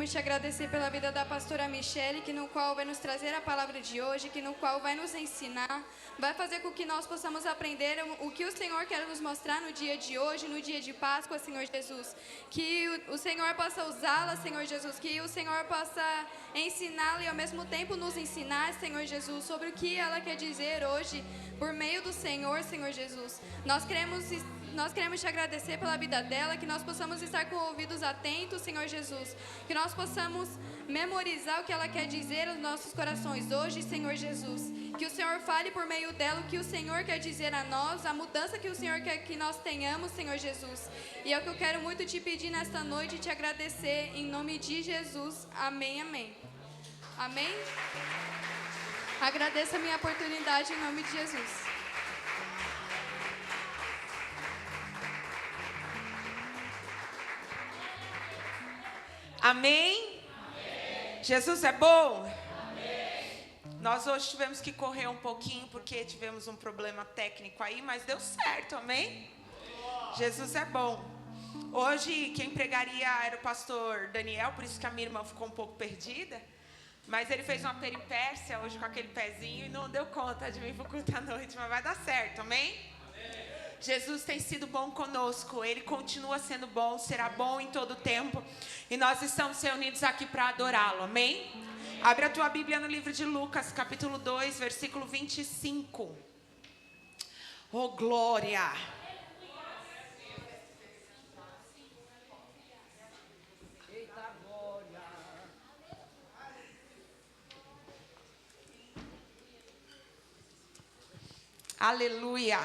queremos te agradecer pela vida da pastora Michele, que no qual vai nos trazer a palavra de hoje, que no qual vai nos ensinar, vai fazer com que nós possamos aprender o que o Senhor quer nos mostrar no dia de hoje, no dia de Páscoa, Senhor Jesus. Que o Senhor possa usá-la, Senhor Jesus, que o Senhor possa ensiná-la e ao mesmo tempo nos ensinar, Senhor Jesus, sobre o que ela quer dizer hoje, por meio do Senhor, Senhor Jesus. Nós queremos te agradecer pela vida dela, que nós possamos estar com ouvidos atentos, Senhor Jesus, que nós possamos memorizar o que ela quer dizer aos nossos corações hoje, Senhor Jesus, que o Senhor fale por meio dela o que o Senhor quer dizer a nós, a mudança que o Senhor quer que nós tenhamos, Senhor Jesus, e é o que eu quero muito te pedir nesta noite e te agradecer, em nome de Jesus, amém, amém. Amém? Agradeço a minha oportunidade em nome de Jesus. Amém? Amém? Jesus é bom? Amém. Nós hoje tivemos que correr um pouquinho porque tivemos um problema técnico aí, mas deu certo, amém? Jesus é bom. Hoje quem pregaria era o pastor Daniel, por isso que a minha irmã ficou um pouco perdida. Mas ele fez uma peripécia hoje com aquele pezinho e não deu conta de vir para o culto à noite, mas vai dar certo, amém? Jesus tem sido bom conosco, Ele continua sendo bom, será bom em todo o tempo. E nós estamos reunidos aqui para adorá-lo, amém? Abre a tua Bíblia no livro de Lucas, capítulo 2, versículo 25. Oh, glória! Aleluia!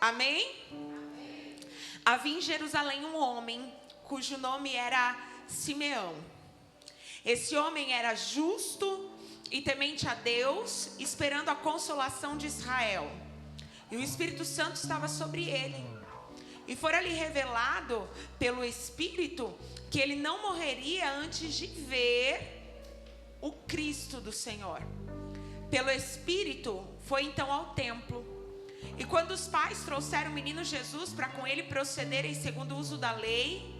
Amém? Amém? Havia em Jerusalém um homem cujo nome era Simeão. Esse homem era justo e temente a Deus, esperando a consolação de Israel. E o Espírito Santo estava sobre ele. E fora-lhe revelado pelo Espírito que ele não morreria antes de ver o Cristo do Senhor. Pelo Espírito, foi então ao templo. E quando os pais trouxeram o menino Jesus para com ele procederem segundo o uso da lei,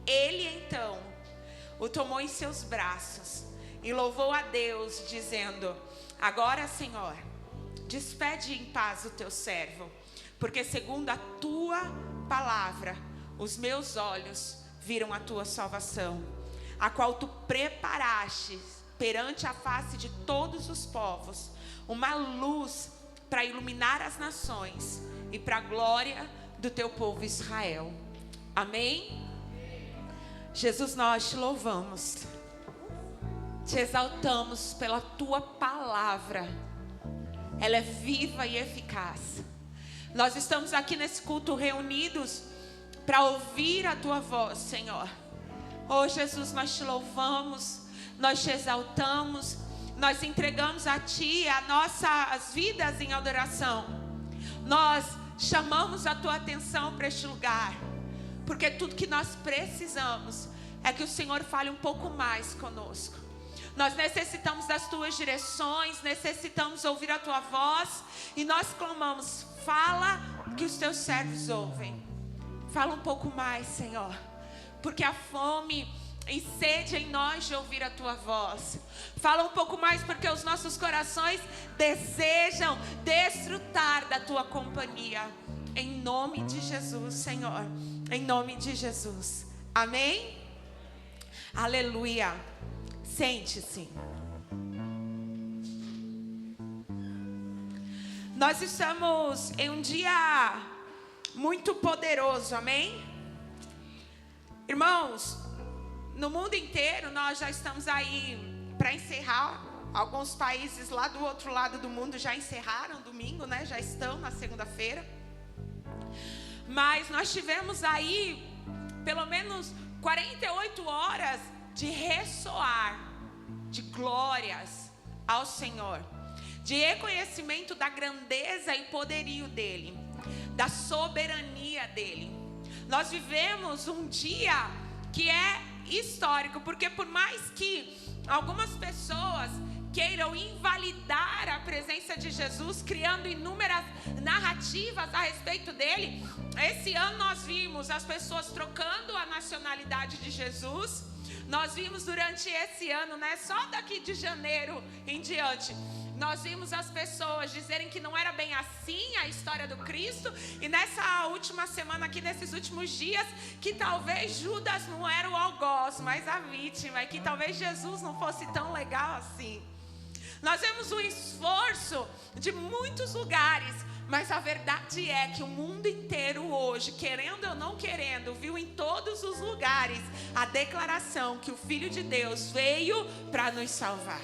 ele então o tomou em seus braços e louvou a Deus, dizendo: agora, Senhor, despede em paz o teu servo, porque segundo a tua palavra, os meus olhos viram a tua salvação, a qual tu preparaste perante a face de todos os povos, uma luz para iluminar as nações e para a glória do teu povo Israel. Amém? Jesus, nós te louvamos, te exaltamos pela tua palavra. Ela é viva e eficaz. Nós estamos aqui nesse culto reunidos para ouvir a tua voz, Senhor. Oh, Jesus, nós te louvamos, nós te exaltamos, nós entregamos a Ti as nossas vidas em adoração. Nós chamamos a Tua atenção para este lugar, porque tudo que nós precisamos é que o Senhor fale um pouco mais conosco. Nós necessitamos das Tuas direções, necessitamos ouvir a Tua voz, e nós clamamos: fala que os Teus servos ouvem. Fala um pouco mais, Senhor, porque a fome e sede em nós de ouvir a tua voz. Fala um pouco mais, porque os nossos corações desejam desfrutar da tua companhia. Em nome de Jesus, Senhor. Em nome de Jesus. Amém? Aleluia. Sente-se. Nós estamos em um dia muito poderoso, amém? Irmãos, no mundo inteiro nós já estamos aí para encerrar. Alguns países lá do outro lado do mundo já encerraram domingo, né? Já estão na segunda-feira. Mas nós tivemos aí pelo menos 48 horas de ressoar de glórias ao Senhor, de reconhecimento da grandeza e poderio dele, da soberania dele. Nós vivemos um dia que é histórico, porque por mais que algumas pessoas queiram invalidar a presença de Jesus, criando inúmeras narrativas a respeito dele. Esse ano nós vimos as pessoas trocando a nacionalidade de Jesus. Nós vimos durante esse ano, só daqui de janeiro em diante, nós vimos as pessoas dizerem que não era bem assim a história do Cristo. E nessa última semana aqui, nesses últimos dias, que talvez Judas não era o algoz, mas a vítima, e que talvez Jesus não fosse tão legal assim. Nós vemos um esforço de muitos lugares, mas a verdade é que o mundo inteiro hoje, querendo ou não querendo, viu em todos os lugares a declaração que o Filho de Deus veio para nos salvar.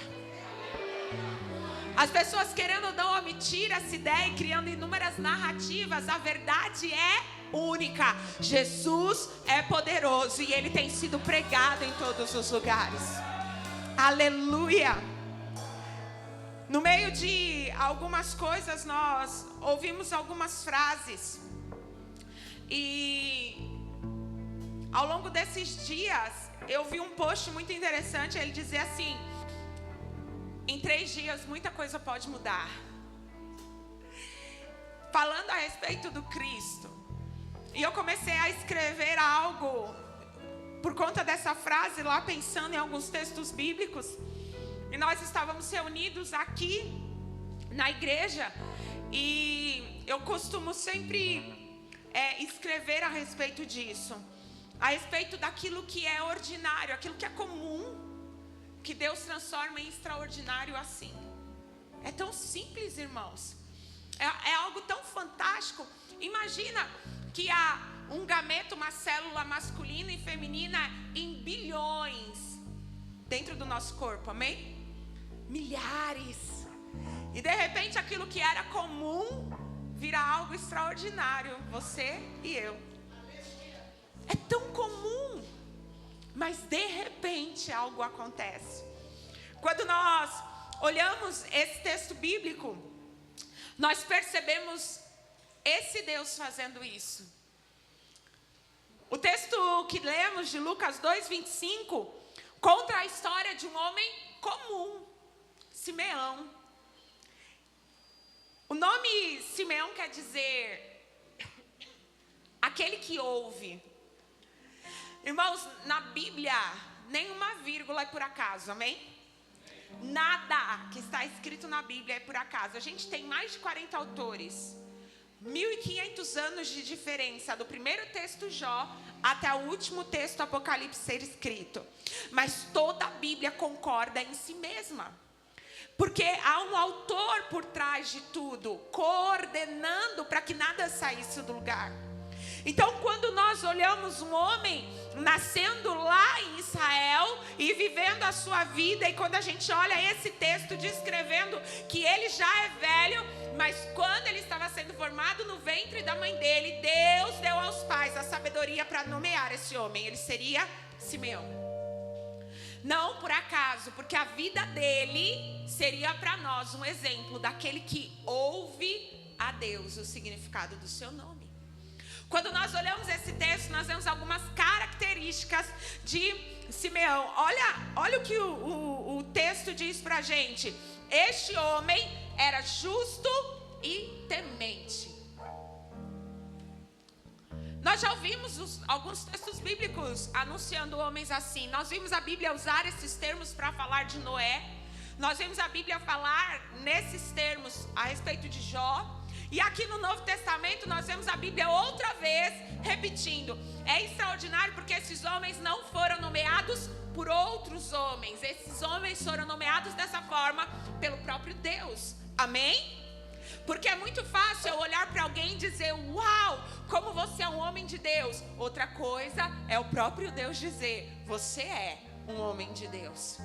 As pessoas querendo ou não omitir essa ideia e criando inúmeras narrativas, a verdade é única. Jesus é poderoso e Ele tem sido pregado em todos os lugares. Aleluia! No meio de algumas coisas, nós ouvimos algumas frases. E ao longo desses dias, eu vi um post muito interessante. Ele dizia assim: em 3 dias muita coisa pode mudar. Falando a respeito do Cristo. E eu comecei a escrever algo por conta dessa frase lá, pensando em alguns textos bíblicos. E nós estávamos reunidos aqui na igreja. E eu costumo sempre escrever a respeito disso. A respeito daquilo que é ordinário, aquilo que é comum, que Deus transforma em extraordinário assim. É tão simples, irmãos. É algo tão fantástico. Imagina que há um gameto, uma célula masculina e feminina em bilhões dentro do nosso corpo, amém? Milhares. E de repente aquilo que era comum vira algo extraordinário. Você e eu. É tão comum, mas de repente algo acontece. Quando nós olhamos esse texto bíblico, nós percebemos esse Deus fazendo isso. O texto que lemos de Lucas 2:25 conta a história de um homem comum, Simeão. O nome Simeão quer dizer aquele que ouve. Irmãos, na Bíblia, nenhuma vírgula é por acaso, amém? Nada que está escrito na Bíblia é por acaso. A gente tem mais de 40 autores. 1.500 anos de diferença do primeiro texto Jó até o último texto Apocalipse ser escrito. Mas toda a Bíblia concorda em si mesma. Porque há um autor por trás de tudo, coordenando para que nada saísse do lugar. Então, quando nós olhamos um homem nascendo lá em Israel e vivendo a sua vida, e quando a gente olha esse texto descrevendo que ele já é velho, mas quando ele estava sendo formado no ventre da mãe dele, Deus deu aos pais a sabedoria para nomear esse homem. Ele seria Simeão. Não por acaso, porque a vida dele seria para nós um exemplo daquele que ouve a Deus, o significado do seu nome. Quando nós olhamos esse texto, nós vemos algumas características de Simeão. Olha o que o texto diz pra gente. Este homem era justo e temente. Nós já ouvimos alguns textos bíblicos anunciando homens assim. Nós vimos a Bíblia usar esses termos para falar de Noé. Nós vimos a Bíblia falar nesses termos a respeito de Jó. E aqui no Novo Testamento nós vemos a Bíblia outra vez repetindo. É extraordinário porque esses homens não foram nomeados por outros homens. Esses homens foram nomeados dessa forma pelo próprio Deus. Amém? Porque é muito fácil eu olhar para alguém e dizer: uau, como você é um homem de Deus. Outra coisa é o próprio Deus dizer: você é um homem de Deus.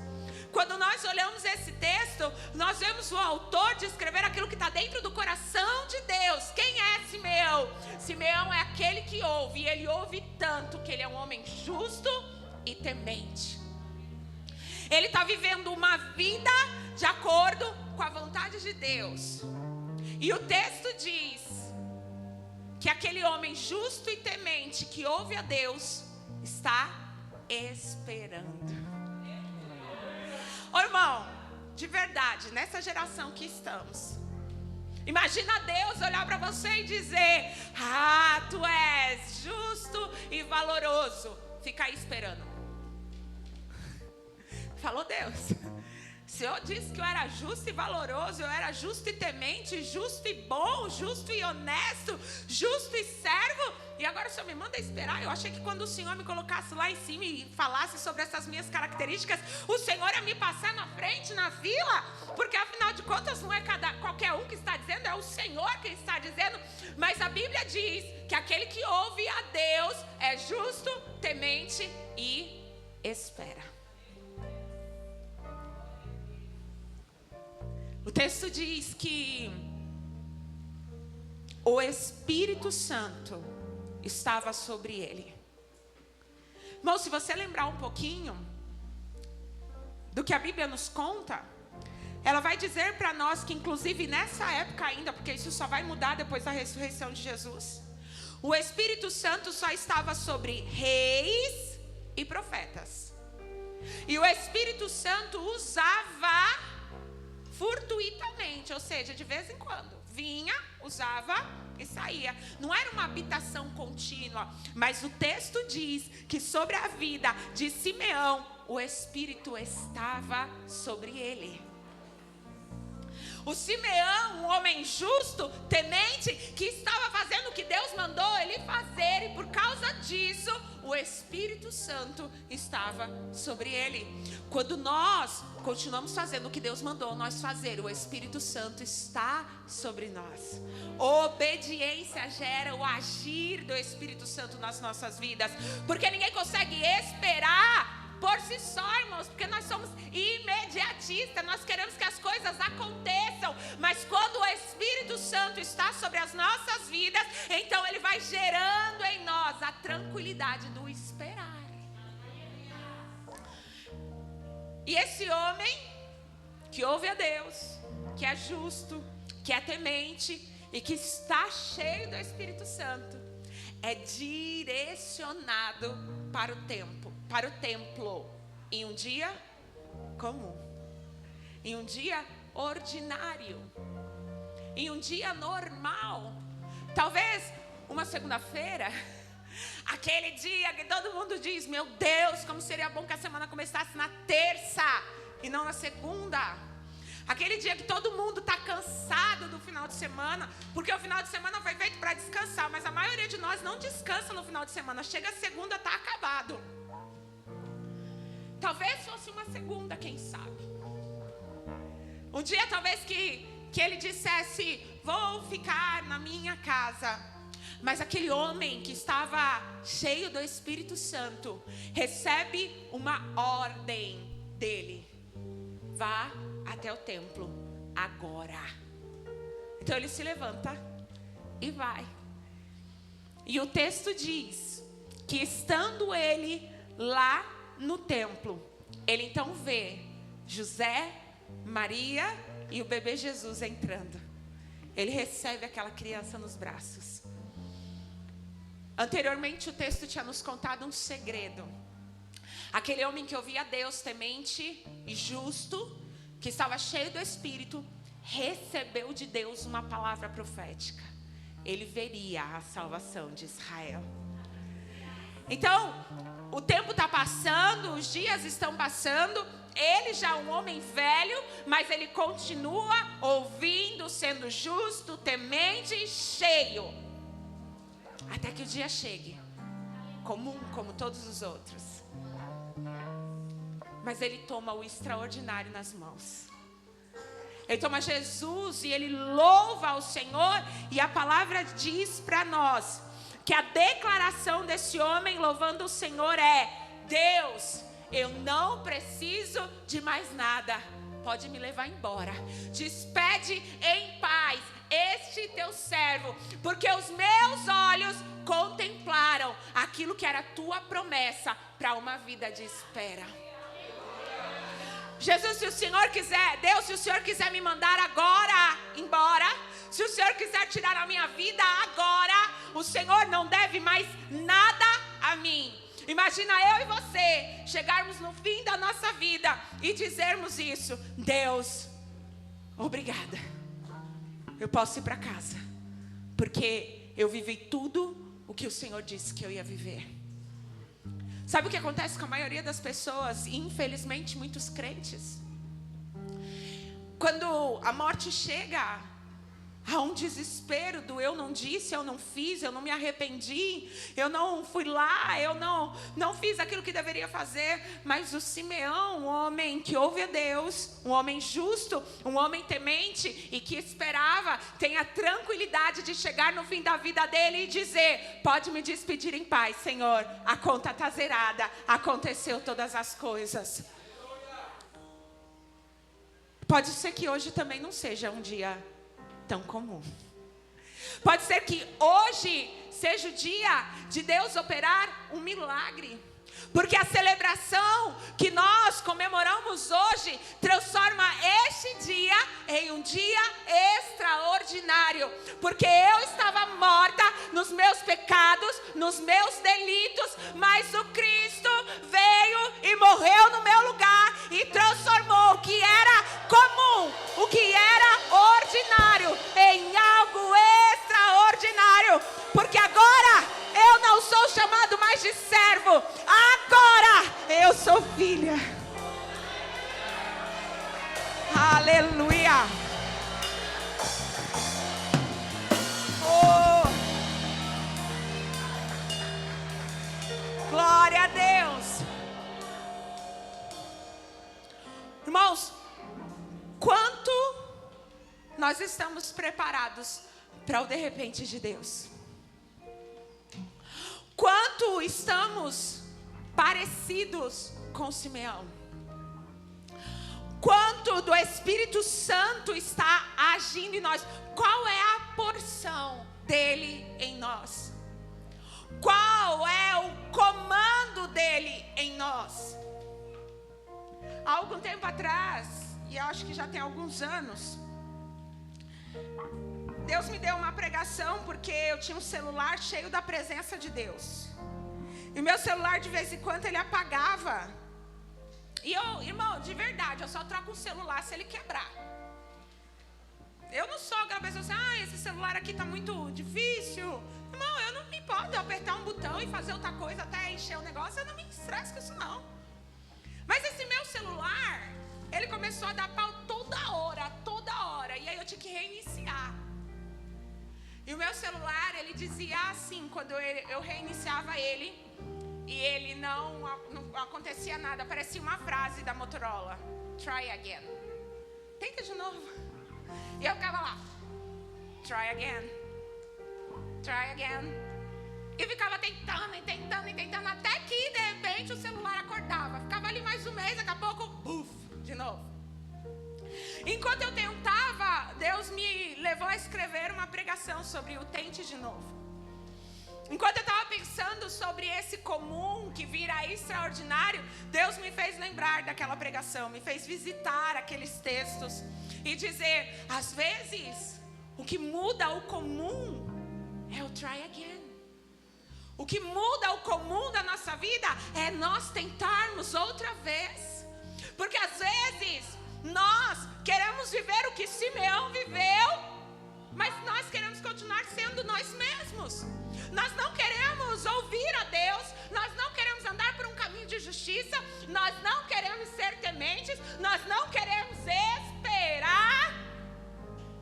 Quando nós olhamos esse texto, nós vemos o autor descrever aquilo que está dentro do coração de Deus. Quem é Simeão? Simeão é aquele que ouve, e ele ouve tanto que ele é um homem justo e temente. Ele está vivendo uma vida de acordo com a vontade de Deus. E o texto diz que aquele homem justo e temente que ouve a Deus está esperando. Ô irmão, de verdade, nessa geração que estamos, imagina Deus olhar para você e dizer: ah, tu és justo e valoroso. Fica aí esperando. Falou Deus. Se eu disse que eu era justo e valoroso, eu era justo e temente, justo e bom, justo e honesto, justo e servo, e agora o Senhor me manda esperar. Eu achei que quando o Senhor me colocasse lá em cima e falasse sobre essas minhas características, o Senhor ia me passar na frente, na fila, porque afinal de contas não é qualquer um que está dizendo, é o Senhor que está dizendo. Mas a Bíblia diz que aquele que ouve a Deus é justo, temente e espera. O texto diz que o Espírito Santo estava sobre ele. Irmão, se você lembrar um pouquinho do que a Bíblia nos conta, ela vai dizer para nós que, inclusive nessa época ainda, porque isso só vai mudar depois da ressurreição de Jesus, o Espírito Santo só estava sobre reis e profetas. E o Espírito Santo usava fortuitamente, ou seja, de vez em quando, vinha, usava e saía. Não era uma habitação contínua, mas o texto diz que sobre a vida de Simeão, o Espírito estava sobre ele. O Simeão, um homem justo, temente, que estava fazendo o que Deus mandou ele fazer, e por causa disso, o Espírito Santo estava sobre ele. Quando nós continuamos fazendo o que Deus mandou nós fazer, o Espírito Santo está sobre nós. Obediência gera o agir do Espírito Santo nas nossas vidas, porque ninguém consegue esperar por si só, irmãos, porque nós somos imediatistas, nós queremos que as coisas aconteçam, mas quando o Espírito Santo está sobre as nossas vidas, então ele vai gerando em nós a tranquilidade do esperar. E esse homem que ouve a Deus, que é justo, que é temente e que está cheio do Espírito Santo, é direcionado para o templo, em um dia comum, em um dia ordinário, em um dia normal. Talvez uma segunda-feira, aquele dia que todo mundo diz: meu Deus, como seria bom que a semana começasse na terça e não na segunda. Aquele dia que todo mundo está cansado do final de semana, porque o final de semana foi feito para descansar, mas a maioria de nós não descansa no final de semana. Chega a segunda, está acabado. Talvez fosse uma segunda, quem sabe. Um dia talvez que ele dissesse: vou ficar na minha casa. Mas aquele homem que estava cheio do Espírito Santo recebe uma ordem dele: vá até o templo agora. Então ele se levanta e vai. E o texto diz que, estando ele lá no templo, ele então vê José, Maria e o bebê Jesus entrando. Ele recebe aquela criança nos braços. Anteriormente o texto tinha nos contado um segredo. Aquele homem que ouvia Deus, temente e justo, que estava cheio do Espírito, recebeu de Deus uma palavra profética. Ele veria a salvação de Israel. Então, o tempo está passando, os dias estão passando. Ele já é um homem velho, mas ele continua ouvindo, sendo justo, temente e cheio. Até que o dia chegue, comum como todos os outros. Mas ele toma o extraordinário nas mãos. Ele toma Jesus e ele louva ao Senhor. E a palavra diz para nós que a declaração desse homem louvando o Senhor é: Deus, eu não preciso de mais nada. Pode me levar embora. Despede em paz este teu servo, porque os meus olhos contemplaram aquilo que era tua promessa para uma vida de espera. Jesus, se o Senhor quiser, Deus, se o Senhor quiser me mandar agora embora, se o Senhor quiser tirar a minha vida agora, o Senhor não deve mais nada a mim. Imagina eu e você chegarmos no fim da nossa vida e dizermos isso: Deus, obrigada, eu posso ir para casa, porque eu vivi tudo o que o Senhor disse que eu ia viver. Sabe o que acontece com a maioria das pessoas, e infelizmente muitos crentes? Quando a morte chega, há um desespero do eu não disse, eu não fiz, eu não me arrependi, eu não fui lá, eu não fiz aquilo que deveria fazer. Mas o Simeão, um homem que ouve a Deus, um homem justo, um homem temente e que esperava, tem a tranquilidade de chegar no fim da vida dele e dizer: pode me despedir em paz, Senhor, a conta está zerada, aconteceu todas as coisas. Pode ser que hoje também não seja um dia tão comum. Pode ser que hoje seja o dia de Deus operar um milagre, porque a celebração que nós comemoramos hoje transforma este dia em um dia extraordinário, porque eu estava morta nos meus pecados, nos meus delitos, mas o Cristo veio e morreu no meu lugar e transformou o que era comum, o que era ordinário, em algo extraordinário. Porque agora eu não sou chamado mais de servo, agora eu sou filha. Aleluia. Oh, glória a Deus. Irmãos, quanto nós estamos preparados para o de repente de Deus? Quanto estamos parecidos com Simeão? Quanto do Espírito Santo está agindo em nós? Qual é a porção dele em nós? Qual é o comando dele em nós? Há algum tempo atrás, e eu acho que já tem alguns anos, Deus me deu uma pregação porque eu tinha um celular cheio da presença de Deus. E meu celular de vez em quando ele apagava. E eu, irmão, de verdade, eu só troco o celular se ele quebrar. Eu não sou aquela pessoa assim: esse celular aqui tá muito difícil. Irmão, eu não me importo eu apertar um botão e fazer outra coisa até encher o negócio. Eu não me estresso com isso não. Mas esse meu celular, ele começou a dar pau toda hora. E aí eu tinha que reiniciar. E o meu celular, ele dizia assim, quando eu reiniciava ele, e ele não acontecia nada, parecia uma frase da Motorola: try again. Tenta de novo. E eu ficava lá: try again. Try again. E ficava tentando, até que de repente o celular acordava. Ficava ali mais um mês, daqui a pouco, buf, de novo. Enquanto eu tentava, Deus me levou a escrever uma pregação sobre o tente de novo. Enquanto eu estava pensando sobre esse comum que vira extraordinário, Deus me fez lembrar daquela pregação, me fez visitar aqueles textos e dizer: às vezes, o que muda o comum é o try again. O que muda o comum da nossa vida é nós tentarmos outra vez. Porque às vezes nós queremos viver o que Simeão viveu, mas nós queremos continuar sendo nós mesmos. Nós não queremos ouvir a Deus, nós não queremos andar por um caminho de justiça, nós não queremos ser tementes, nós não queremos esperar,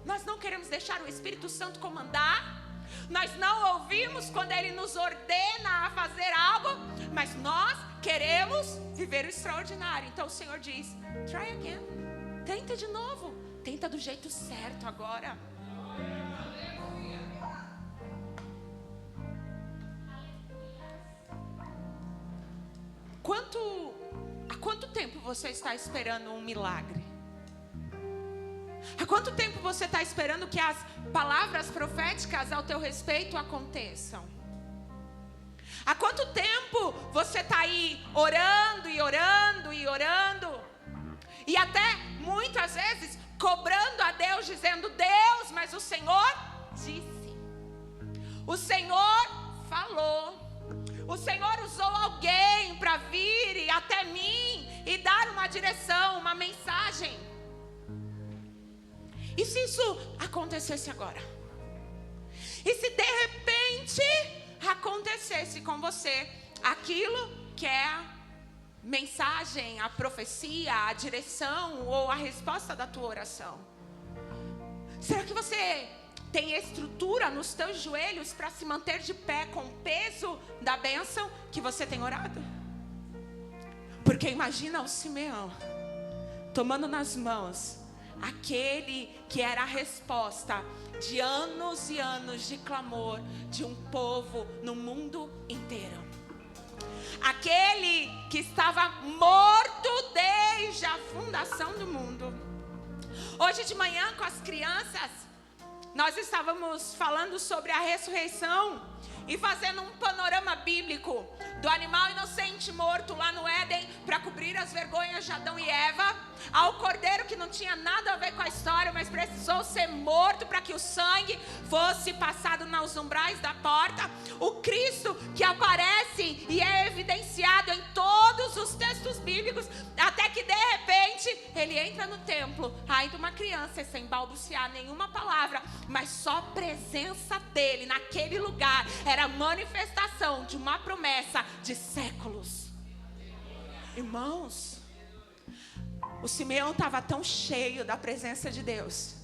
nós não queremos deixar o Espírito Santo comandar. Nós não ouvimos quando Ele nos ordena a fazer algo, mas nós queremos viver o extraordinário. Então o Senhor diz: try again. Tenta de novo. Tenta do jeito certo agora. Há quanto tempo você está esperando um milagre? Há quanto tempo você está esperando que as palavras proféticas ao teu respeito aconteçam? Há quanto tempo você está aí orando e orando e orando? E até muitas vezes cobrando a Deus, dizendo: Deus, mas o Senhor disse, o Senhor falou, O Senhor usou alguém para vir até mim e dar uma direção, uma mensagem. E se isso acontecesse agora? E se de repente acontecesse com você aquilo que é a mensagem, a profecia, a direção ou a resposta da tua oração? Será que você tem estrutura nos teus joelhos para se manter de pé com o peso da bênção que você tem orado? Porque imagina o Simeão tomando nas mãos aquele que era a resposta de anos e anos de clamor de um povo no mundo inteiro. Aquele que estava morto desde a fundação do mundo. Hoje de manhã com as crianças, nós estávamos falando sobre a ressurreição e fazendo um panorama bíblico do animal inocente morto lá no Éden para cobrir as vergonhas de Adão e Eva, ao cordeiro que não tinha nada a ver com a história, mas precisou ser morto para que o sangue fosse passado nos umbrais da porta, o Cristo que aparece e é evidenciado em todos os textos bíblicos, até que de repente ele entra no templo, ainda uma criança, sem balbuciar nenhuma palavra, mas só a presença dele naquele lugar era a manifestação de uma promessa de séculos. Irmãos, o Simeão estava tão cheio da presença de Deus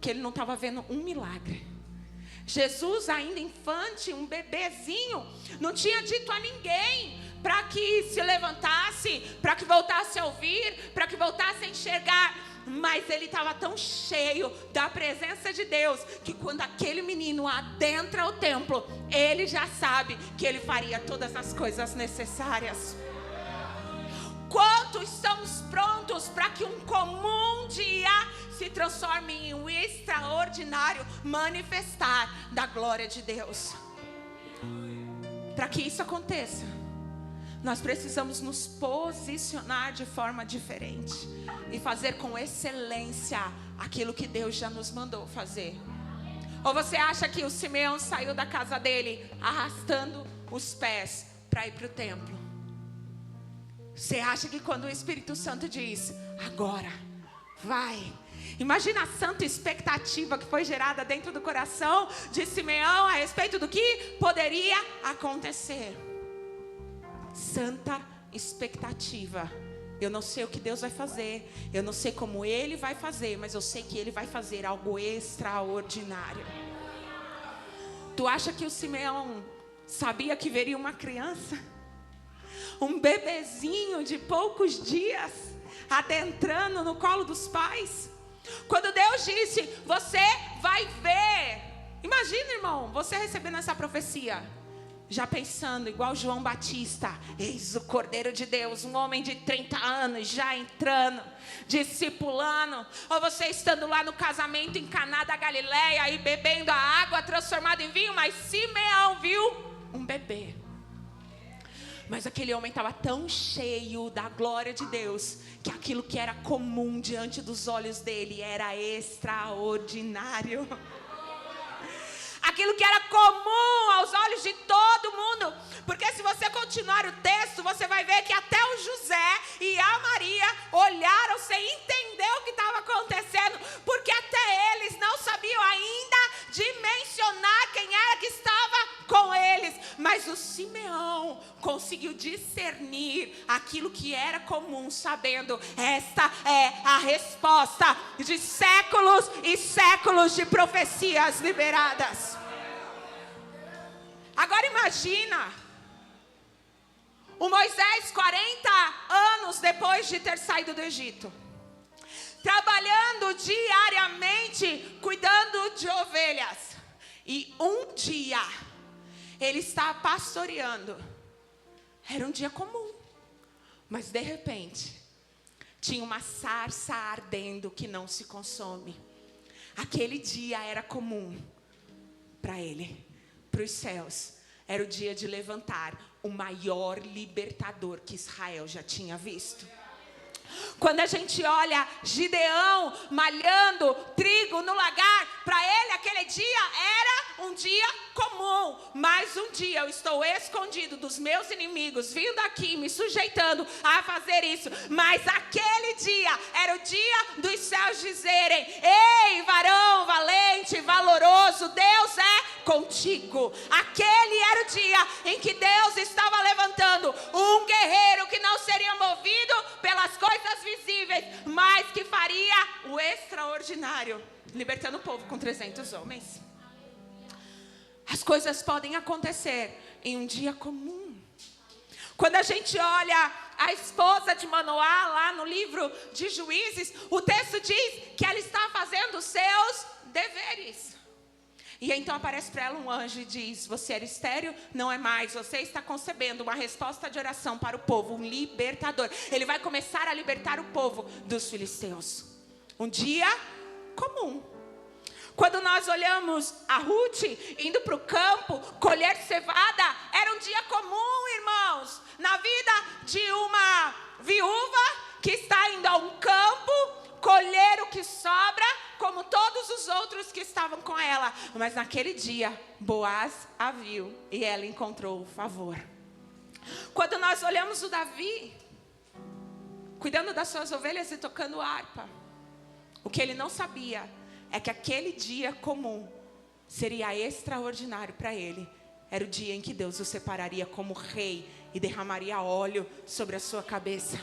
que ele não estava vendo um milagre. Jesus, ainda infante, um bebezinho, não tinha dito a ninguém para que se levantasse, para que voltasse a ouvir, para que voltasse a enxergar. Mas ele estava tão cheio da presença de Deus que quando aquele menino adentra o templo, ele já sabe que ele faria todas as coisas necessárias. Quanto estamos prontos para que um comum dia se transforme em um extraordinário manifestar da glória de Deus? Para que isso aconteça, nós precisamos nos posicionar de forma diferente e fazer com excelência aquilo que Deus já nos mandou fazer. Ou você acha que o Simeão saiu da casa dele arrastando os pés para ir para o templo? Você acha que quando o Espírito Santo diz, agora, vai. Imagina a santa expectativa que foi gerada dentro do coração de Simeão a respeito do que poderia acontecer. Santa expectativa. Eu não sei o que Deus vai fazer, eu não sei como Ele vai fazer, mas eu sei que Ele vai fazer algo extraordinário. Tu acha que o Simeão sabia que viria uma criança? Um bebezinho de poucos dias, adentrando no colo dos pais? Quando Deus disse, você vai ver. Imagina, irmão, você recebendo essa profecia, já pensando igual João Batista, eis o Cordeiro de Deus, um homem de 30 anos já entrando, discipulando. Ou você estando lá no casamento em Caná da Galileia e bebendo a água transformada em vinho, mas Simeão viu um bebê. Mas aquele homem estava tão cheio da glória de Deus que aquilo que era comum diante dos olhos dele era extraordinário. Aquilo que era comum aos olhos de todo mundo. Porque se você continuar o texto, você vai ver que até o José e a Maria olharam sem entender o que estava acontecendo. Porque até eles não sabiam ainda dimensionar quem era que estava com eles. Mas o Simeão conseguiu discernir aquilo que era comum, sabendo, esta é a resposta de séculos e séculos de profecias liberadas. Agora imagina o Moisés 40 anos depois de ter saído do Egito, trabalhando diariamente, cuidando de ovelhas. E um dia ele está pastoreando. Era um dia comum, mas de repente tinha uma sarça ardendo que não se consome. Aquele dia era comum para ele, para os céus. Era o dia de levantar o maior libertador que Israel já tinha visto. Quando a gente olha Gideão malhando trigo no lagar, para ele aquele dia era um dia comum, mas um dia eu estou escondido dos meus inimigos, vindo aqui, me sujeitando a fazer isso. Mas aquele dia era o dia dos céus dizerem: ei, varão valente, valoroso, Deus é contigo. Aquele era o dia em que Deus estava levantando um guerreiro que não seria movido pelas coisas visíveis, mas que faria o extraordinário, libertando o povo com 300 homens. As coisas podem acontecer em um dia comum. Quando a gente olha a esposa de Manoá, lá no livro de Juízes, o texto diz que ela está fazendo os seus deveres. E então aparece para ela um anjo e diz: você era estéril? Não é mais. Você está concebendo uma resposta de oração para o povo, um libertador. Ele vai começar a libertar o povo dos filisteus. Um dia comum. Quando nós olhamos a Ruth indo para o campo colher cevada, era um dia comum, irmãos, na vida de uma viúva que está indo a um campo colher o que sobra, como todos os outros que estavam com ela. Mas naquele dia, Boaz a viu e ela encontrou o favor. Quando nós olhamos o Davi, cuidando das suas ovelhas e tocando harpa, o que ele não sabia é que aquele dia comum seria extraordinário para ele. Era o dia em que Deus o separaria como rei e derramaria óleo sobre a sua cabeça.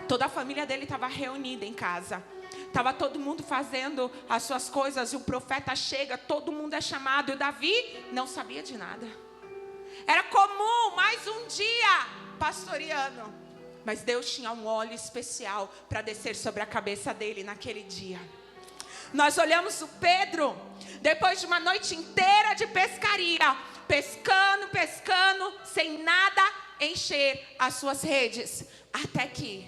Toda a família dele estava reunida em casa. Estava todo mundo fazendo as suas coisas e o profeta chega, todo mundo é chamado. E o Davi não sabia de nada. Era comum, mais um dia pastoreando. Mas Deus tinha um óleo especial para descer sobre a cabeça dele naquele dia. Nós olhamos o Pedro, depois de uma noite inteira de pescaria, pescando, sem nada encher as suas redes. Até que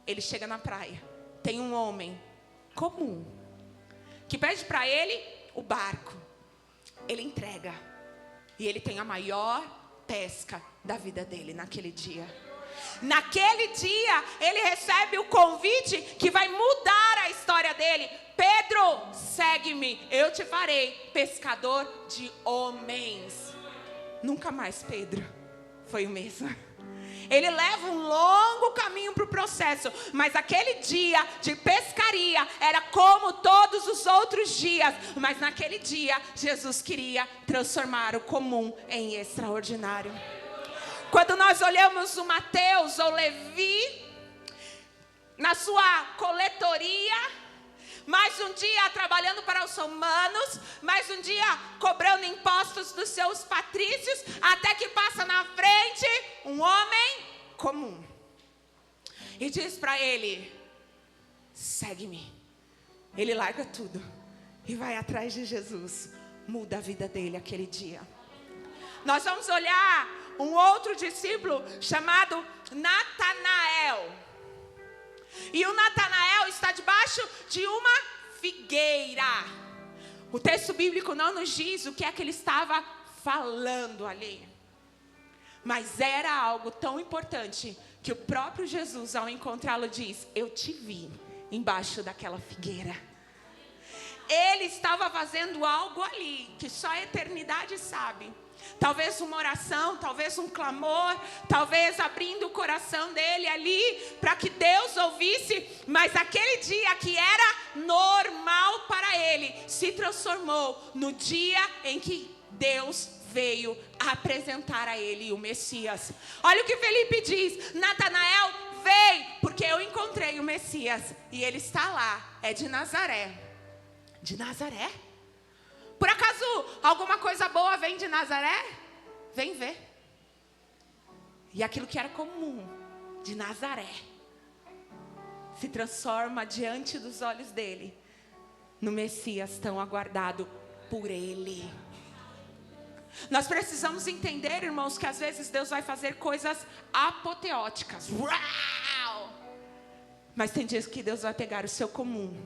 ele chega na praia, tem um homem comum, que pede para ele o barco. Ele entrega, e ele tem a maior pesca da vida dele naquele dia. Naquele dia, ele recebe o convite que vai mudar a história dele. Pedro, segue-me, eu te farei pescador de homens. Nunca mais Pedro foi o mesmo. Ele leva um longo caminho para o processo, mas aquele dia de pescaria era como todos os outros dias. Mas naquele dia, Jesus queria transformar o comum em extraordinário. Quando nós olhamos o Mateus ou Levi, na sua coletoria, mais um dia trabalhando para os romanos, mais um dia cobrando impostos dos seus patrícios, até que passa na frente um homem comum. E diz para ele: segue-me. Ele larga tudo e vai atrás de Jesus. Muda a vida dele aquele dia. Nós vamos olhar um outro discípulo chamado Natanael. E o Natanael está debaixo de uma figueira. O texto bíblico não nos diz o que é que ele estava falando ali. Mas era algo tão importante que o próprio Jesus, ao encontrá-lo, diz: eu te vi embaixo daquela figueira. Ele estava fazendo algo ali que só a eternidade sabe. Talvez uma oração, talvez um clamor, talvez abrindo o coração dele ali para que Deus ouvisse. Mas aquele dia que era normal para ele se transformou no dia em que Deus veio apresentar a ele o Messias. Olha o que Felipe diz: Natanael, vem, porque eu encontrei o Messias e ele está lá, é de Nazaré. De Nazaré? Por acaso alguma coisa boa vem de Nazaré? Vem ver. E aquilo que era comum de Nazaré se transforma diante dos olhos dele no Messias tão aguardado por ele. Nós precisamos entender, irmãos, que às vezes Deus vai fazer coisas apoteóticas. Uau! Mas tem dias que Deus vai pegar o seu comum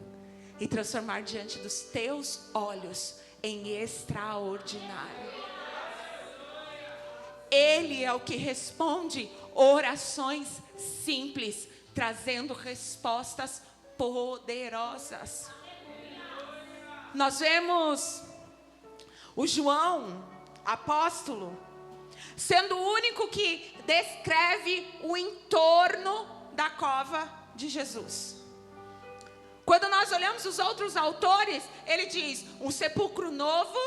e transformar diante dos teus olhos em extraordinário. Ele é o que responde orações simples, trazendo respostas poderosas. Nós vemos o João, apóstolo, sendo o único que descreve o entorno da cova de Jesus. Quando nós olhamos os outros autores, ele diz: um sepulcro novo,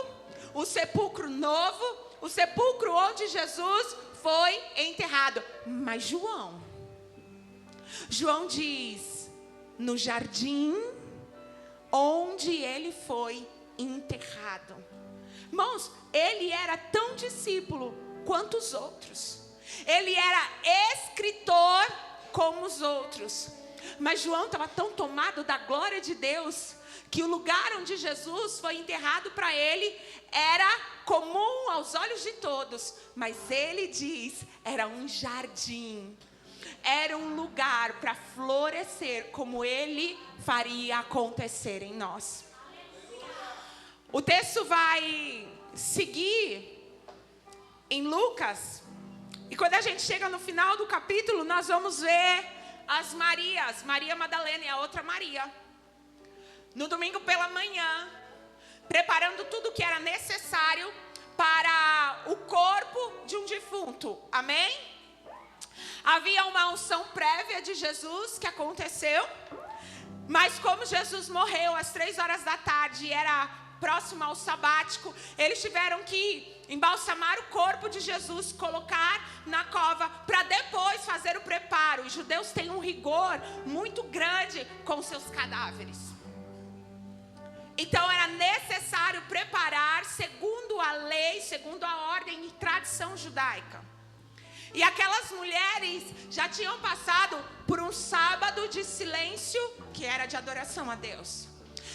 o sepulcro novo, o sepulcro onde Jesus foi enterrado. Mas João diz: no jardim onde ele foi enterrado. Irmãos, ele era tão discípulo quanto os outros. Ele era escritor como os outros. Mas João estava tão tomado da glória de Deus, que o lugar onde Jesus foi enterrado para ele era comum aos olhos de todos. Mas ele diz, era um jardim. Era um lugar para florescer, como ele faria acontecer em nós. O texto vai seguir em Lucas. E quando a gente chega no final do capítulo, nós vamos ver as Marias. Maria Madalena e a outra Maria. No domingo pela manhã, preparando tudo que era necessário para o corpo de um defunto. Amém? Havia uma unção prévia de Jesus que aconteceu. Mas como Jesus morreu às 3h e era próximo ao sabático, eles tiveram que embalsamar o corpo de Jesus, colocar na cova, para depois fazer o preparo. Os judeus têm um rigor muito grande com seus cadáveres. Então era necessário preparar segundo a lei, segundo a ordem e tradição judaica. E aquelas mulheres já tinham passado por um sábado de silêncio, que era de adoração a Deus.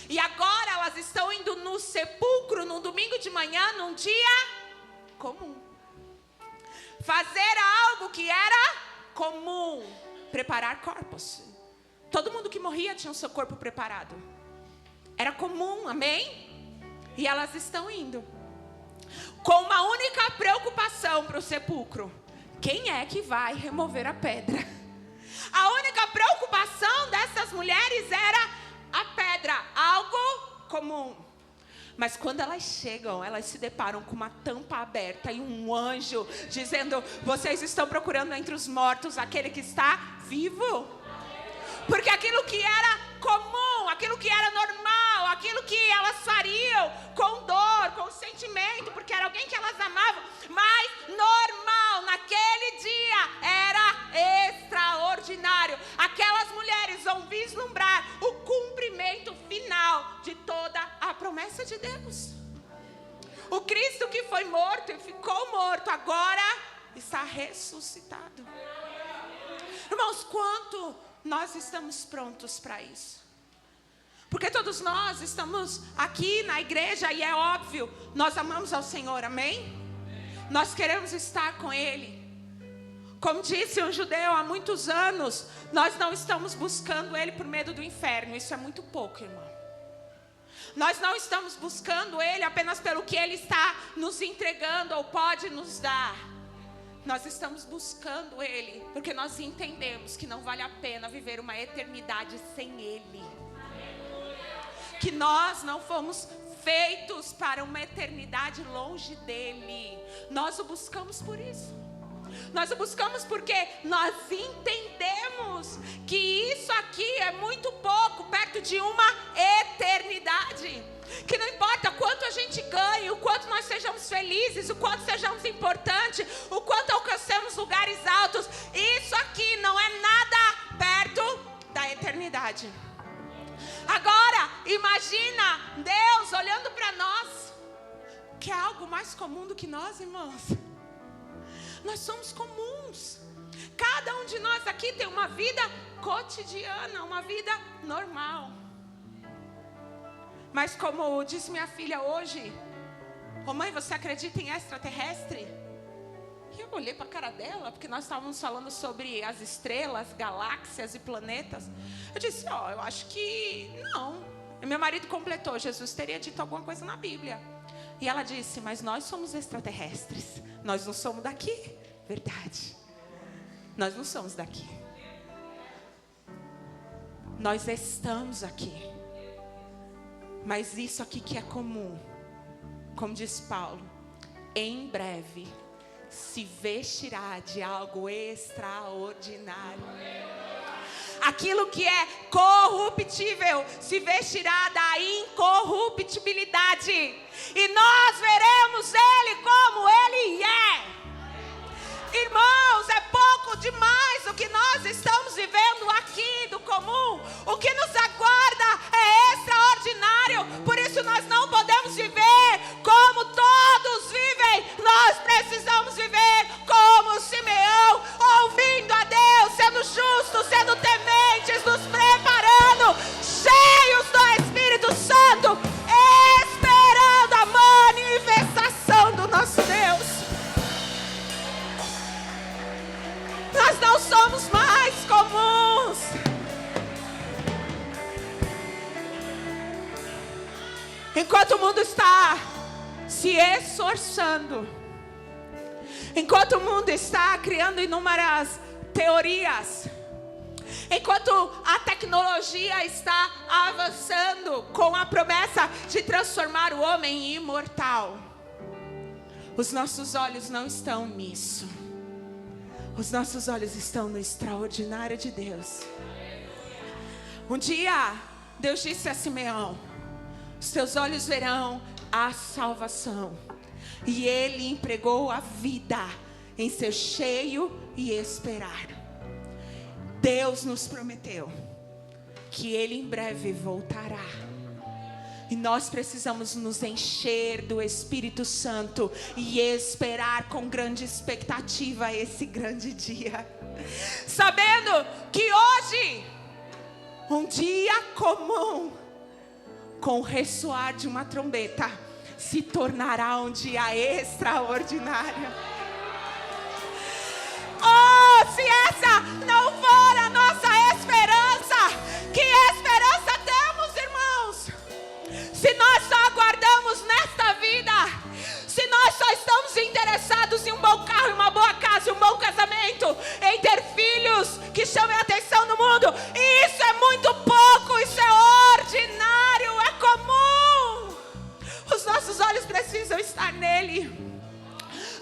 E agora elas estão indo no sepulcro, no domingo de manhã, num dia comum. Fazer algo que era comum. Preparar corpos. Todo mundo que morria tinha o seu corpo preparado. Era comum, amém? E elas estão indo com uma única preocupação para o sepulcro: quem é que vai remover a pedra? A única preocupação dessas mulheres era a pedra, algo comum. Mas quando elas chegam, elas se deparam com uma tampa aberta e um anjo dizendo: vocês estão procurando entre os mortos aquele que está vivo? Porque aquilo que era comum, aquilo que era normal, aquilo que elas fariam com dor, com sentimento, porque era alguém que elas amavam, mas normal, naquele dia era extraordinário. Aquelas mulheres vão vislumbrar o cumprimento final de toda a promessa de Deus. O Cristo que foi morto e ficou morto, agora está ressuscitado. Irmãos, quanto nós estamos prontos para isso? Porque todos nós estamos aqui na igreja e é óbvio, nós amamos ao Senhor, amém? Nós queremos estar com Ele. Como disse um judeu há muitos anos, nós não estamos buscando Ele por medo do inferno. Isso é muito pouco, irmão. Nós não estamos buscando Ele apenas pelo que Ele está nos entregando ou pode nos dar. Nós estamos buscando Ele porque nós entendemos que não vale a pena viver uma eternidade sem Ele. Que nós não fomos feitos para uma eternidade longe dEle. Nós o buscamos por isso. Nós o buscamos porque nós entendemos que isso aqui é muito pouco perto de uma eternidade. Que não importa quanto a gente ganhe, o quanto nós sejamos felizes, o quanto sejamos importantes, o quanto alcancemos lugares altos, isso aqui não é nada perto da eternidade. Agora, imagina Deus olhando para nós, que é algo mais comum do que nós, irmãos. Nós somos comuns. Cada um de nós aqui tem uma vida cotidiana, uma vida normal. Mas como disse minha filha hoje: ô mãe, você acredita em extraterrestre? E eu olhei para a cara dela, porque nós estávamos falando sobre as estrelas, galáxias e planetas. Eu disse: eu acho que não. E meu marido completou: Jesus teria dito alguma coisa na Bíblia. E ela disse: mas nós somos extraterrestres. Nós não somos daqui. Verdade. Nós não somos daqui. Nós estamos aqui. Mas isso aqui que é comum como diz Paulo, em breve se vestirá de algo extraordinário. Aquilo que é corruptível se vestirá da incorruptibilidade. E nós veremos Ele como Ele é. Irmãos, é pouco demais o que nós estamos vivendo aqui do comum. O que nos aguarda é extraordinário. Por isso nós não podemos viver como todos vivem. Nós precisamos viver como Simeão, ouvindo a Deus, sendo justos, sendo tementes, nos preparando, cheios do Espírito Santo, esperando a manifestação do nosso Deus. Nós não somos mais comuns. Enquanto o mundo está se esforçando, enquanto o mundo está criando inúmeras teorias, enquanto a tecnologia está avançando com a promessa de transformar o homem em imortal, os nossos olhos não estão nisso. Os nossos olhos estão no extraordinário de Deus. Um dia, Deus disse a Simeão: os teus olhos verão a salvação. E Ele empregou a vida em ser cheio e esperar. Deus nos prometeu que Ele em breve voltará. E nós precisamos nos encher do Espírito Santo e esperar com grande expectativa esse grande dia. Sabendo que hoje, um dia comum, com o ressoar de uma trombeta, se tornará um dia extraordinário. Oh, se essa não for a nossa esperança, que esperança temos, irmãos? Se nós só aguardamos nesta vida, se nós só estamos interessados em um bom carro, uma boa casa, um bom casamento, em ter filhos que chamem a atenção no mundo, isso é muito pouco, isso é ordinário, é comum. Os nossos olhos precisam estar nele.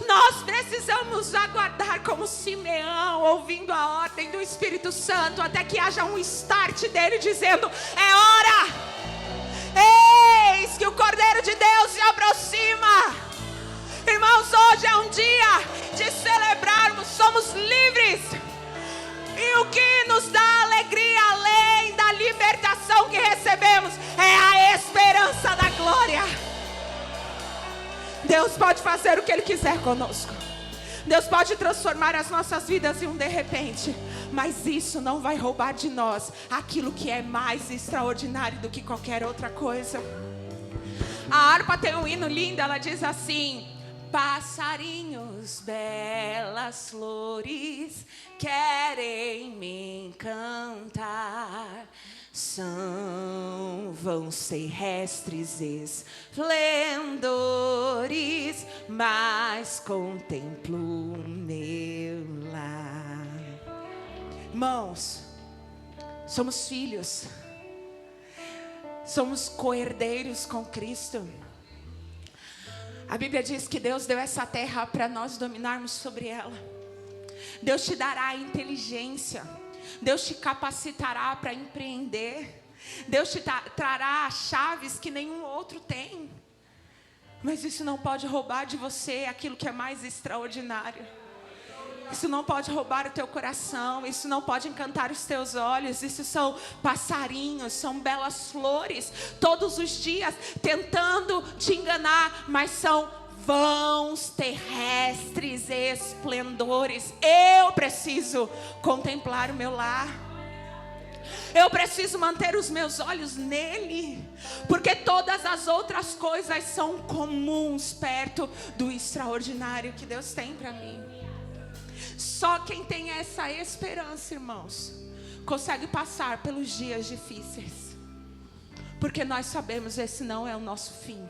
Nós precisamos aguardar como Simeão, ouvindo a ordem do Espírito Santo, até que haja um start dele dizendo: é hora. Eis que o Cordeiro de Deus se aproxima. Irmãos, hoje é um dia de celebrarmos, somos livres. E o que nos dá alegria, além da libertação que recebemos, é a esperança da glória. Deus pode fazer o que Ele quiser conosco. Deus pode transformar as nossas vidas em um de repente. Mas isso não vai roubar de nós aquilo que é mais extraordinário do que qualquer outra coisa. A harpa tem um hino lindo, ela diz assim: passarinhos, belas flores, querem me encantar. São vãos terrestres esplendores, mas contemplo o meu lar. Irmãos, somos filhos, somos co-herdeiros com Cristo. A Bíblia diz que Deus deu essa terra para nós dominarmos sobre ela. Deus te dará inteligência, Deus te capacitará para empreender, Deus te trará chaves que nenhum outro tem. Mas isso não pode roubar de você aquilo que é mais extraordinário. Isso não pode roubar o teu coração, isso não pode encantar os teus olhos. Isso são passarinhos, são belas flores, todos os dias tentando te enganar, mas são vãos terrestres esplendores. Eu preciso contemplar o meu lar. Eu preciso manter os meus olhos nele, porque todas as outras coisas são comuns perto do extraordinário que Deus tem para mim. Só quem tem essa esperança, irmãos, consegue passar pelos dias difíceis, porque nós sabemos esse não é o nosso fim.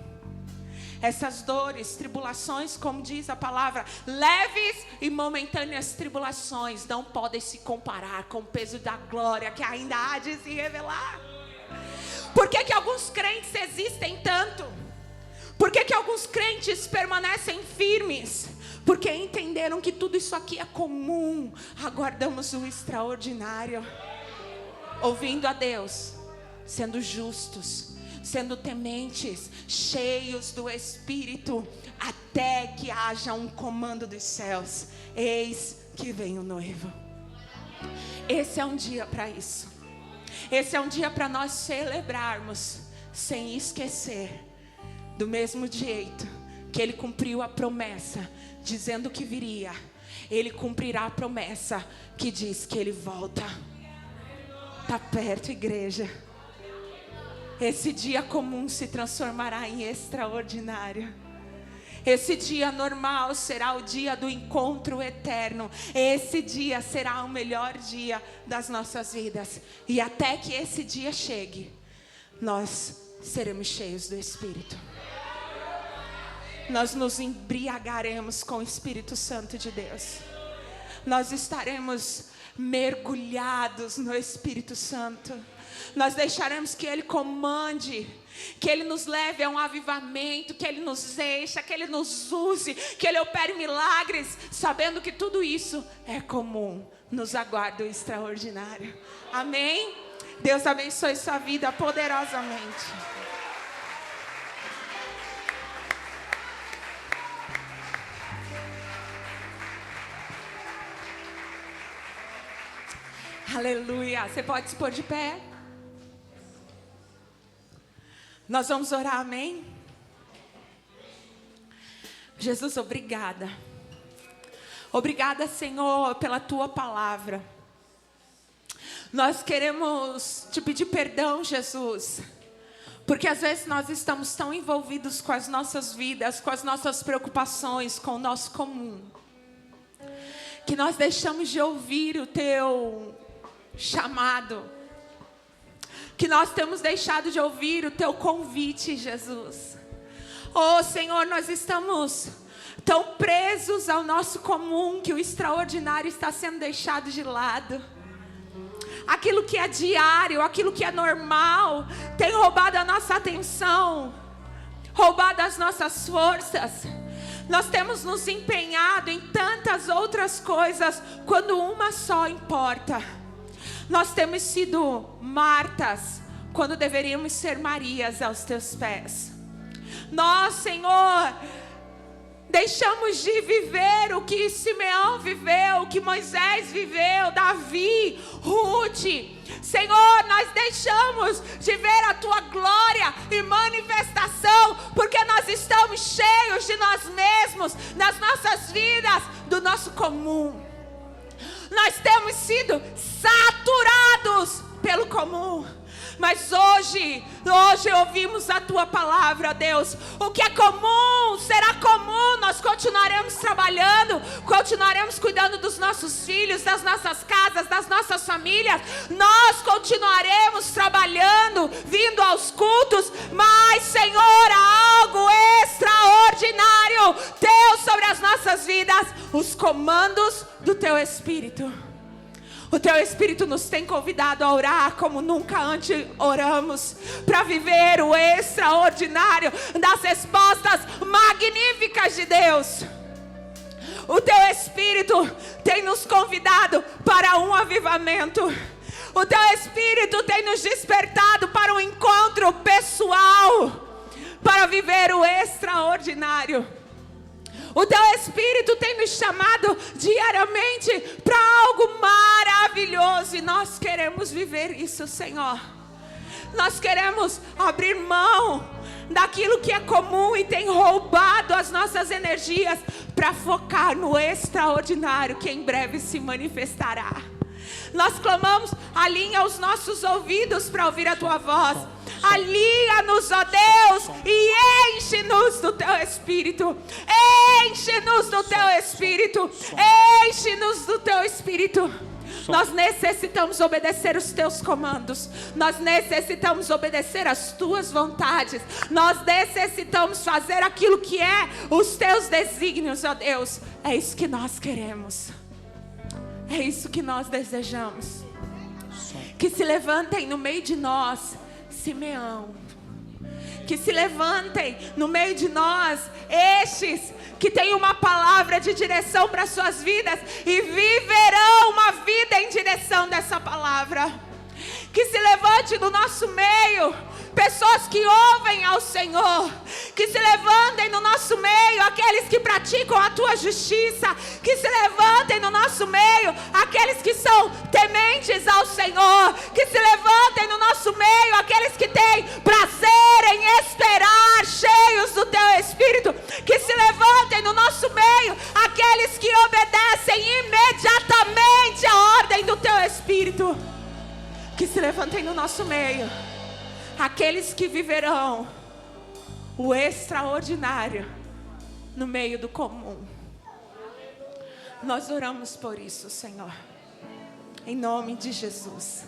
Essas dores, tribulações, como diz a palavra, leves e momentâneas tribulações, não podem se comparar com o peso da glória que ainda há de se revelar. Por que que alguns crentes existem tanto? Por que alguns crentes permanecem firmes? Porque entenderam que tudo isso aqui é comum. Aguardamos o extraordinário. Ouvindo a Deus, sendo justos, sendo tementes, cheios do Espírito, até que haja um comando dos céus. Eis que vem o noivo. Esse é um dia para isso. Esse é um dia para nós celebrarmos, sem esquecer, do mesmo jeito que Ele cumpriu a promessa, dizendo que viria, Ele cumprirá a promessa que diz que Ele volta. Está perto, igreja. Esse dia comum se transformará em extraordinário. Esse dia normal será o dia do encontro eterno. Esse dia será o melhor dia das nossas vidas. E até que esse dia chegue, nós seremos cheios do Espírito. Nós nos embriagaremos com o Espírito Santo de Deus. Nós estaremos mergulhados no Espírito Santo. Nós deixaremos que Ele comande, que Ele nos leve a um avivamento, que Ele nos encha, que Ele nos use, que Ele opere milagres, sabendo que tudo isso é comum. Nos aguarda o extraordinário. Amém? Deus abençoe sua vida poderosamente. Aleluia. Você pode se pôr de pé? Nós vamos orar, amém? Jesus, obrigada. Obrigada, Senhor, pela Tua palavra. Nós queremos Te pedir perdão, Jesus, porque às vezes nós estamos tão envolvidos com as nossas vidas, com as nossas preocupações, com o nosso comum, que nós deixamos de ouvir o Teu chamado, que nós temos deixado de ouvir o Teu convite, Jesus. Oh, Senhor, nós estamos tão presos ao nosso comum, que o extraordinário está sendo deixado de lado. Aquilo que é diário, aquilo que é normal, tem roubado a nossa atenção, roubado as nossas forças. Nós temos nos empenhado em tantas outras coisas, quando uma só importa. Nós temos sido Martas, quando deveríamos ser Marias aos Teus pés. Nós, Senhor, deixamos de viver o que Simeão viveu, o que Moisés viveu, Davi, Ruth. Senhor, nós deixamos de ver a Tua glória e manifestação, porque nós estamos cheios de nós mesmos, nas nossas vidas, do nosso comum. Nós temos sido saturados pelo comum. Mas hoje ouvimos a Tua palavra, Deus. O que é comum será comum. Nós continuaremos trabalhando, continuaremos cuidando dos nossos filhos, das nossas casas, das nossas famílias. Nós continuaremos trabalhando, vindo aos cultos. Mas, Senhor, há algo extraordinário Teu sobre as nossas vidas. Os comandos do Teu Espírito. O Teu Espírito nos tem convidado a orar como nunca antes oramos, para viver o extraordinário das respostas magníficas de Deus. O Teu Espírito tem nos convidado para um avivamento. O Teu Espírito tem nos despertado para um encontro pessoal, para viver o extraordinário. O Teu Espírito tem nos chamado diariamente para algo maravilhoso. E nós queremos viver isso, Senhor. Nós queremos abrir mão daquilo que é comum e tem roubado as nossas energias, para focar no extraordinário que em breve se manifestará. Nós clamamos: alinha os nossos ouvidos para ouvir a Tua voz. Alinha-nos, ó Deus, e enche-nos do Teu Espírito. Enche-nos do Teu Espírito. Enche-nos do Teu Espírito. Nós necessitamos obedecer os Teus comandos. Nós necessitamos obedecer as Tuas vontades. Nós necessitamos fazer aquilo que é os Teus desígnios, ó Deus. É isso que nós queremos. É isso que nós desejamos. Que se levantem no meio de nós Simeão, Que se levantem no meio de nós estes que têm uma palavra de direção para suas vidas e viverão uma vida em direção dessa palavra. Que se levante no nosso meio pessoas que ouvem ao Senhor. Que se levantem no nosso meio aqueles que praticam a tua justiça. Que se levantem no nosso meio aqueles que são tementes ao Senhor. Que se levantem no nosso meio aqueles que têm prazer em esperar, cheios do teu Espírito. Que se levantem no nosso meio aqueles que obedecem imediatamente a ordem do teu Espírito. Que se levantem no nosso meio aqueles que viverão o extraordinário no meio do comum. Nós oramos por isso, Senhor. Em nome de Jesus.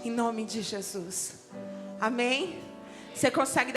Em nome de Jesus. Amém? Você consegue